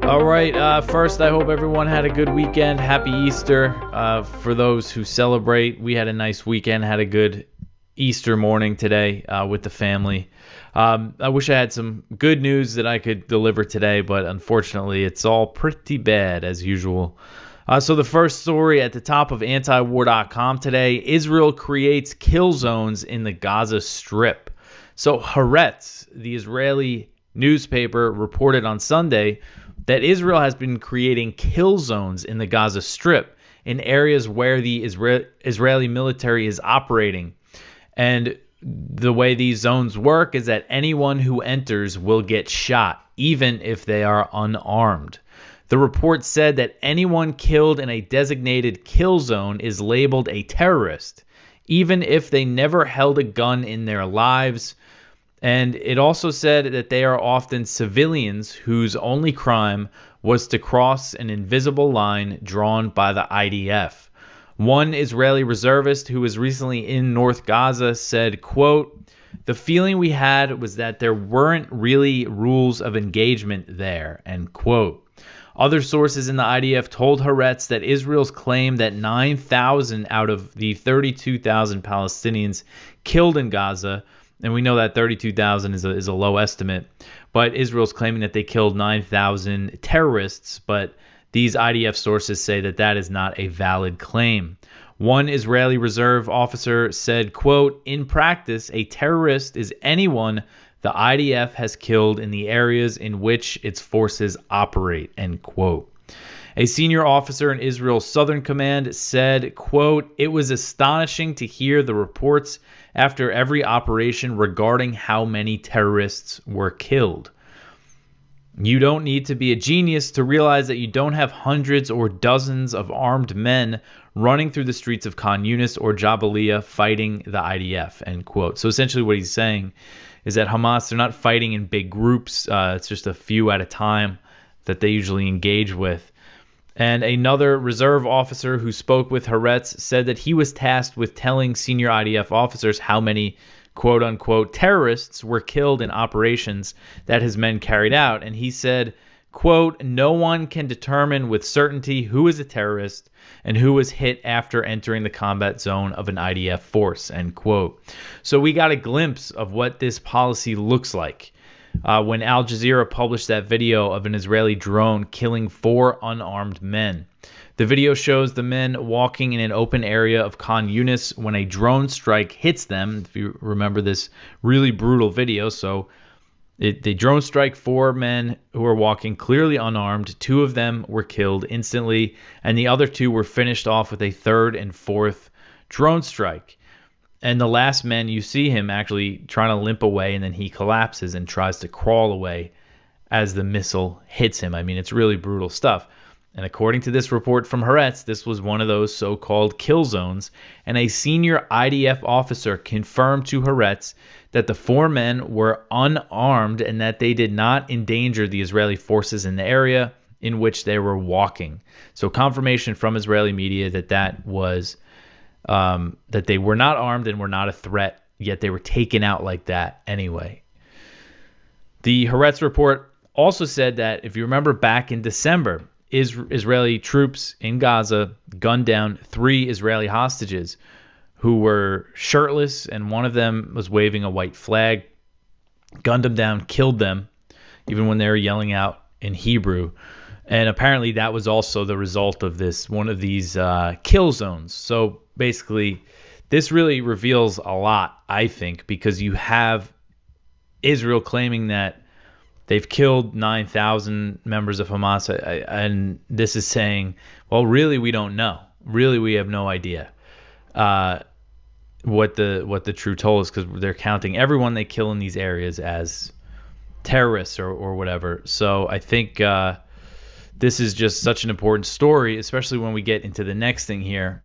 All right, first, I hope everyone had a good weekend. Happy Easter. For those who celebrate, we had a nice weekend, had a good Easter morning today with the family. I wish I had some good news that I could deliver today, but unfortunately, it's all pretty bad as usual. So the first story at the top of antiwar.com today, Israel creates kill zones in the Gaza Strip. So Haaretz, the Israeli newspaper, reported on Sunday that Israel has been creating kill zones in the Gaza Strip in areas where the Israeli military is operating. And the way these zones work is that anyone who enters will get shot, even if they are unarmed. The report said that anyone killed in a designated kill zone is labeled a terrorist, even if they never held a gun in their lives. And it also said that they are often civilians whose only crime was to cross an invisible line drawn by the IDF. One Israeli reservist who was recently in North Gaza said, quote, "The feeling we had was that there weren't really rules of engagement there," end quote. Other sources in the IDF told Haaretz that Israel's claim that 9,000 out of the 32,000 Palestinians killed in Gaza, and we know that 32,000 is a low estimate, but Israel's claiming that they killed 9,000 terrorists, but these IDF sources say that that is not a valid claim. One Israeli reserve officer said, quote, "In practice, a terrorist is anyone the IDF has killed in the areas in which its forces operate," end quote. A senior officer in Israel's Southern Command said, quote, "It was astonishing to hear the reports after every operation regarding how many terrorists were killed. You don't need to be a genius to realize that you don't have hundreds or dozens of armed men running through the streets of Khan Yunis or Jabalia fighting the IDF," end quote. So essentially what he's saying is that Hamas, they're not fighting in big groups. It's just a few at a time that they usually engage with. And another reserve officer who spoke with Haaretz said that he was tasked with telling senior IDF officers how many quote-unquote terrorists were killed in operations that his men carried out. And he said, quote, "No one can determine with certainty who is a terrorist and who was hit after entering the combat zone of an IDF force," end quote. So we got a glimpse of what this policy looks like when Al Jazeera published that video of an Israeli drone killing 4 unarmed men. The video shows the men walking in an open area of Khan Yunis when a drone strike hits them. If you remember this really brutal video, so the drone strike 4 men who were walking clearly unarmed. 2 of them were killed instantly, and the other 2 were finished off with a 3rd and 4th drone strike. And the last man, you see him actually trying to limp away, and then he collapses and tries to crawl away as the missile hits him. I mean, it's really brutal stuff. And according to this report from Haaretz, this was one of those so-called kill zones, and a senior IDF officer confirmed to Haaretz that the 4 men were unarmed and that they did not endanger the Israeli forces in the area in which they were walking. So confirmation from Israeli media that was that they were not armed and were not a threat, yet they were taken out like that anyway. The Haaretz report also said that, if you remember back in December, Israeli troops in Gaza gunned down 3 Israeli hostages who were shirtless, and one of them was waving a white flag. Gunned them down, killed them, even when they were yelling out in Hebrew. And apparently that was also the result of one of these kill zones. So basically, this really reveals a lot, I think, because you have Israel claiming that they've killed 9,000 members of Hamas, and this is saying, well, really, we don't know. Really, we have no idea what the true toll is, because they're counting everyone they kill in these areas as terrorists or whatever. So I think this is just such an important story, especially when we get into the next thing here.